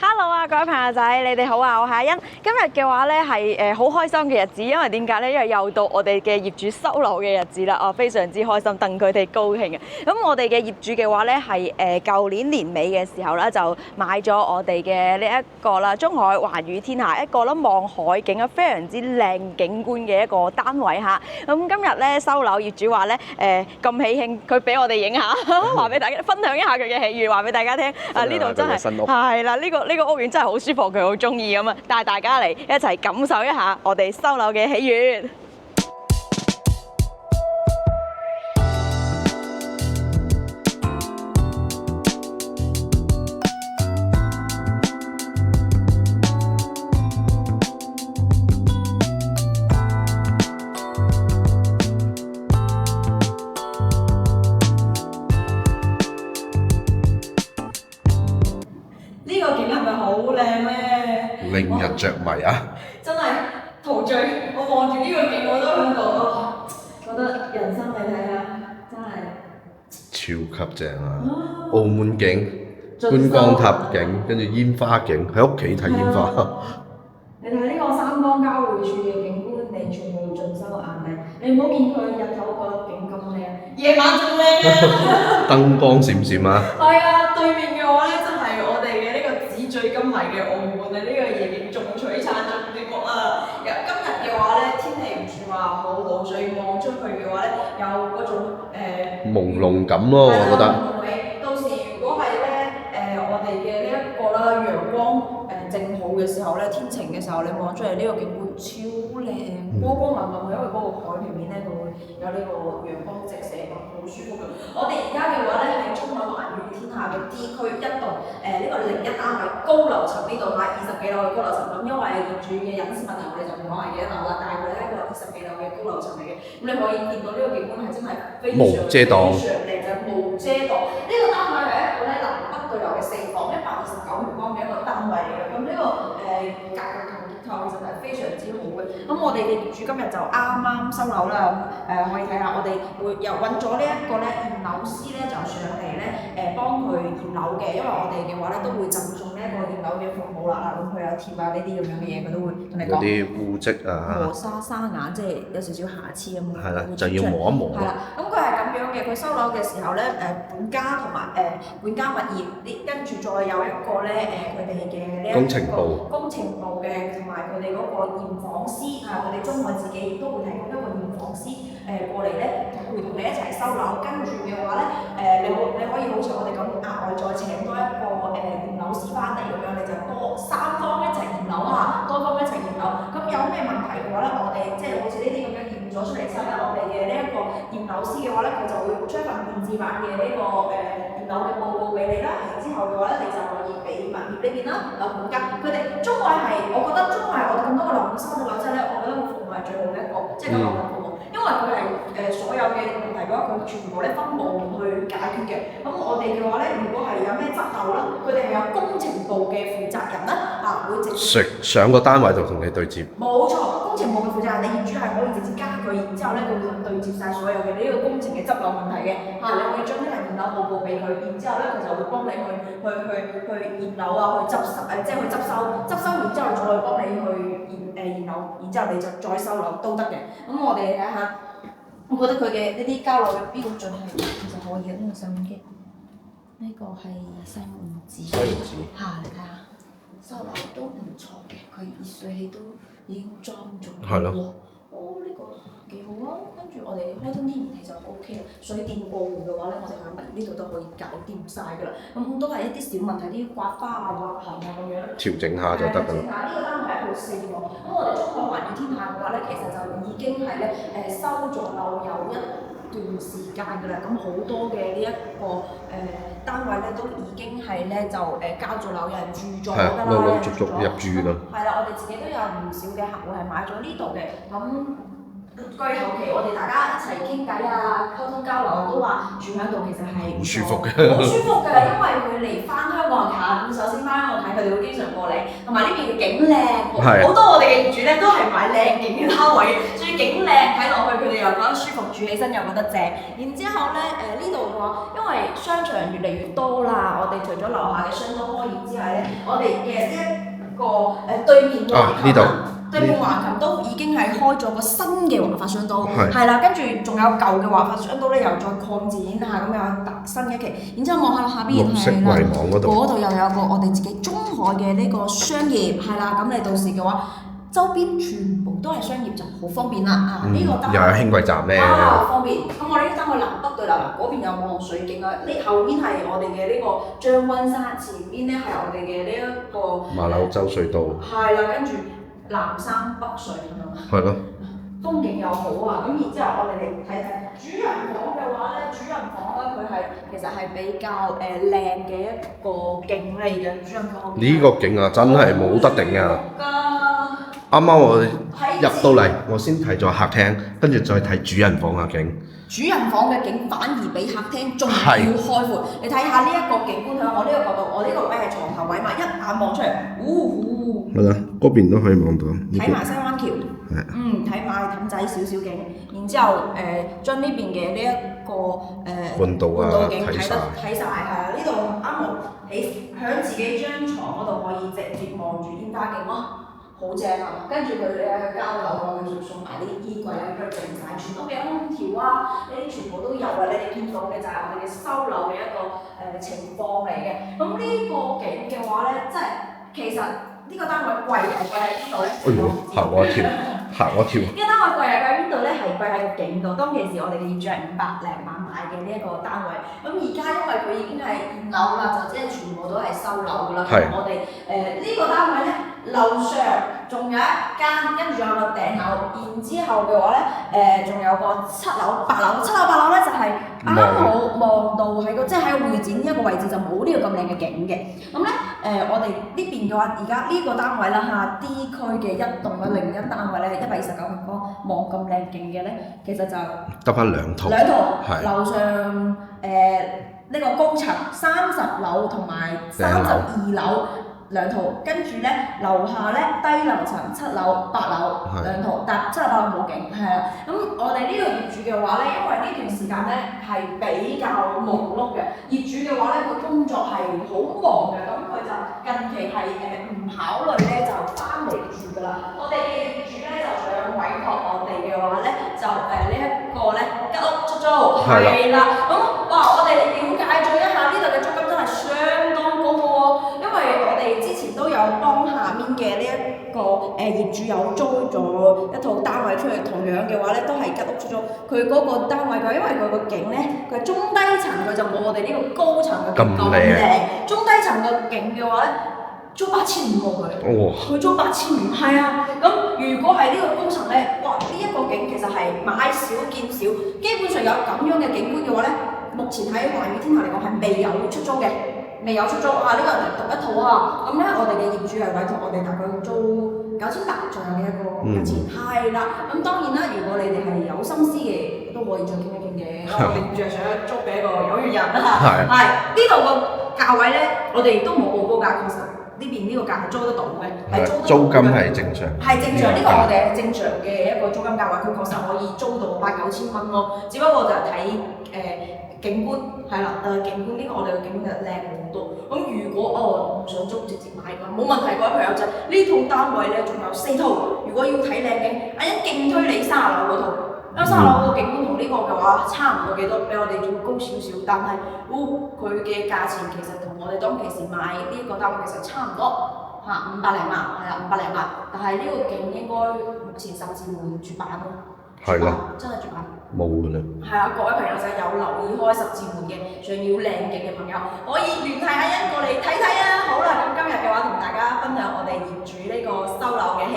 Hello 啊，各位朋友仔，你哋好啊！我係阿欣。今日嘅話咧係好開心嘅日子，因為點解咧？因為又到我哋嘅業主收樓嘅日子啦，非常之開心，戥佢哋高興嘅。咁我哋嘅業主嘅話咧係舊年年尾嘅時候咧就買咗我哋嘅呢一個啦，中海環宇天下一個啦望海景啊，非常之靚景觀嘅一個單位嚇。咁今日咧收樓，業主話咧咁喜慶，佢俾我哋影下，話俾大家分享一下佢嘅喜悅，話俾大家聽。啊呢度真係係啦，呢個屋苑真係好舒服，佢好中意咁啊！帶大家嚟一齊感受一下我哋收樓嘅喜悅。呢個景係咪好靚咧？令人着迷啊！真係陶醉，我望住呢個景我都喺度，覺得人生你睇下，真係超級正啊！澳門景、觀光塔景，跟住煙花景，喺屋企睇煙花。你睇呢個三江交匯處嘅景觀，你全部盡收眼底。你唔好見佢日頭覺得景咁靚，夜晚仲靚啊！燈光閃閃啊！係啊，對面嘅話咧，真係我哋嘅呢個紙醉金迷嘅澳門啊！呢個夜景仲璀璨仲奪目啊！今日嘅話咧，天氣唔算話好好，所以望出去嘅話咧，有嗰種朦朧感咯，我覺得。到時如果係咧我哋嘅呢一個啦，陽光正好嘅時候咧，天晴嘅時候，你望出嚟呢個景觀超靚，光光亮亮，因為嗰個海平面咧，佢會有呢個陽光直射，好舒服嘅。我哋而家嘅話咧，喺中海環宇天下嘅 D 區一棟呢個01單位高樓層呢度嚇，20幾樓嘅高樓層。咁因為業主嘅隱私問題，我哋就唔講係幾多樓啦，但係佢係一個20幾樓嘅高樓層嚟嘅。咁你可以見到呢個景觀係真係非常非常靚，就無遮擋。呢個單位係一個咧南北對流嘅4房，129平方嘅一個單位嚟嘅。咁呢個格局同結構其實係非常之好嘅。咁我哋嘅業主今日就啱啱收樓啦，可以睇下我哋會又揾咗呢一個咧驗樓師咧就上嚟咧幫佢驗樓嘅，因為我哋嘅話咧都會贈送呢一個驗樓嘅服務啦。咁佢有貼啊呢啲咁樣嘅嘢，佢都會同你講。有啲污跡啊，磨沙眼，即係有少少瑕疵咁樣。係啦，就要磨一磨。係啦，咁佢係咁樣嘅，佢收樓嘅時候咧，本家同埋本家物業，跟住再有一個咧佢哋嘅呢一個工程部嘅，同埋佢哋嗰個驗房師啊，佢哋中海自己亦都會提供一個驗房師過嚟咧，會同你一齊收樓。跟住嘅話咧，你可以好似我哋咁額外再請多一個驗樓師翻嚟咁樣，你就多三方一齊驗樓啊，多方一齊驗樓。咁有咩問題嘅話咧，我哋即係好似呢啲咁樣驗咗出嚟之後咧，我哋嘅呢一個驗樓師嘅話咧，佢就會出一份電子版嘅呢個驗樓嘅報告俾你啦。然之後嘅話咧，你就可以俾物業呢邊啦，樓盤間佢哋中海係，我覺得中海我哋咁多個樓盤收到樓之後咧，我覺得個服務係最好嘅一個，即係個樓盤服務，因為佢係所有嘅問題嘅話，佢全部咧分部門去解決嘅。咁我哋嘅話咧，如果係有咩執漏啦，佢哋係有工程部嘅負責人啦，會直接上個單位就同你對接。冇錯，工程部嘅負責人，你業主係可以直接加佢，然之後咧佢會對接晒所有嘅呢個工程嘅執漏問題嘅。你可以將呢份驗樓報告俾佢，然之後咧佢就會幫你去驗樓啊，去執收，即係去執收，執收完之後再幫你去驗樓，然之後你就再收樓都得嘅。咁我哋睇下，我覺得佢嘅呢啲交樓嘅標準係其實可以嘅，呢個細門機，呢個係西門子，你睇下。收樓都唔錯嘅，佢熱水器都已經裝咗。係咯。呢個幾好啊！跟住我哋開通天然氣就 O K 啦。水電過戶嘅話咧，我哋喺物業呢度都可以搞掂晒㗎啦。咁都係一啲小問題，啲刮花啊、刮痕啊咁樣。調整下就得㗎啦。呢個單位係一個4房，咁我哋中海環宇天下嘅話咧，其實就已經係咧收咗樓有一段時間㗎啦。咁好多嘅呢一個單位咧都已經係咧就交咗樓，有人住咗㗎啦，陸陸續續入住啦。係啦，我哋自己都有唔少嘅客戶係買咗呢度嘅，咁據後期我哋大家一齊傾偈啊、溝通交流都話住喺度其實係好舒服嘅，好舒服嘅，因為佢離翻香港近。咁首先翻香港睇，佢哋會經常過嚟，同埋呢邊嘅景靚，好多我哋嘅業主咧都係買靚景嘅單位，所以景靚睇落去佢哋又覺得舒服，住起身又覺得正。然之後咧呢度嘅話，因為商場越嚟越多啦，我哋除咗樓下嘅商都開業之外咧，我哋嘅呢一個對面嘅呢度。對面橫琴都已經係開咗個新嘅華發商都，係啦，跟住仲有舊嘅華發商都咧又再擴展下，咁有特新嘅一期。然之後望下下邊係啦，嗰度又有個我哋自己中海嘅呢個商業，係啦，咁你到時嘅話，周邊全部都係商業就好方便啦。啊，呢個單位又有輕軌站咧，方便。咁我哋呢單位南北對啦，嗰邊有望水景啊，呢後邊係我哋嘅呢個將軍山，前邊咧係我哋嘅呢一個馬柳洲隧道，係啦，跟住。南山北水咁樣，係咯，風景又好啊！咁然之後我哋嚟睇睇主人房嘅話咧，主人房咧佢係其實係比較靚嘅一個景嚟嘅主人房。呢個景啊，真係冇得頂啊！啱啱我入到嚟，我先睇咗客廳，跟住再睇主人房嘅景。主人房嘅景反而比客廳仲要開闊。你睇下呢一個景觀喺我呢個角度，我呢個位係床頭位嘛，一眼望出嚟，係啦，嗰邊都可以望到。睇埋西灣橋，睇埋氹仔少少景，然之後將呢邊嘅呢一個半島景睇晒，係啊，呢度啱好喺自己張床嗰度可以直接望住煙花景咯。好正啊！跟住佢哋交樓啊，佢仲送埋啲衣櫃啊，跟住整晒全屋嘅空調啊，呢啲全部都有啊！你哋見到嘅就係我哋嘅收樓嘅一個情況嚟嘅。咁呢個景嘅話咧，即係其實呢個單位貴係貴喺邊度咧？嚇我一跳！嚇我一跳！呢個單位貴係貴喺邊度咧？係貴喺個景度。當其時我哋嘅業主係500零萬買嘅呢一個單位，咁而家因為佢已經係現樓啦，就即係全部都係收樓㗎啦。我哋呢個單位咧。樓上仲有一間，跟住仲有個頂樓，然之後嘅話咧，仲有個7樓、8樓，7樓、8樓咧就係啱好望到喺個，即係喺個會展呢一個位置就冇呢個咁靚嘅景嘅。咁咧我哋呢邊嘅話，而家呢個單位啦嚇 D 區嘅一棟嘅另一單位咧，129平方，望咁靚景嘅咧，其實就得翻兩套，樓上呢個高層30樓同埋32樓。兩套，跟住咧樓下咧低樓層7樓、8樓兩套，但7樓8樓冇景，係啊。咁我哋呢個業主嘅話咧，因為呢段時間咧係比較忙碌嘅，業主嘅話咧佢工作係好忙嘅，咁佢就近期係唔考慮咧就翻嚟住㗎啦。我哋嘅業主咧就想委託我哋嘅話咧，就呢一個咧吉屋出租，係啦。咁哇，我哋了解咗一下呢度嘅租金真係相當高嘅喎，因為我哋之前都有幫下面嘅呢一個業主有租咗一套單位出去，同樣嘅話咧都係吉屋出租。佢嗰個單位嘅，因為佢個景咧，佢中低層佢就冇我哋呢個高層嘅景咁靚。中低層嘅景嘅話咧，租8500喎佢租8500，係啊。咁如果係呢個高層咧，哇！呢一個景其實係買少見少，基本上有咁樣嘅景觀嘅話咧，目前喺環宇天下嚟講係未有出租嘅。未有出租啊！呢個人獨一套啊！咁咧，我哋嘅業主係委託我哋大概租9800左右嘅一個價錢，係啦。咁當然啦，如果你哋係有心思嘅，都可以再傾一傾嘅。我哋業主係想租俾一個有緣人啦。係呢度個價位咧，我哋都冇報高價，確實呢邊呢個價係租得到嘅，係租金係正常。係正常，呢個我哋係正常嘅一個租金價位，佢確實可以租到8、9千蚊咯。只不過就係睇景觀係啦，景觀呢個我哋嘅景觀就靚好多。咁如果唔想租直接買嘅，冇問題，各位朋友仔，呢套單位咧仲有4套。如果要睇靚景，阿欣勁推你30樓嗰套，因為30樓個景觀同呢個嘅話差唔多幾多，比我哋仲高少少，但係佢嘅價錢其實同我哋當其時買呢個單位其實差唔多嚇，500零萬係啦，500零萬，但係呢個景應該目前甚至會絕版咯。係啦，真係絕版。冇㗎啦。係啊，各位朋友仔有留意開10字門嘅，想要靚景嘅朋友，可以聯繫阿欣過嚟睇睇啊！好啦，咁今日嘅話同大家分享我哋業主呢個收樓嘅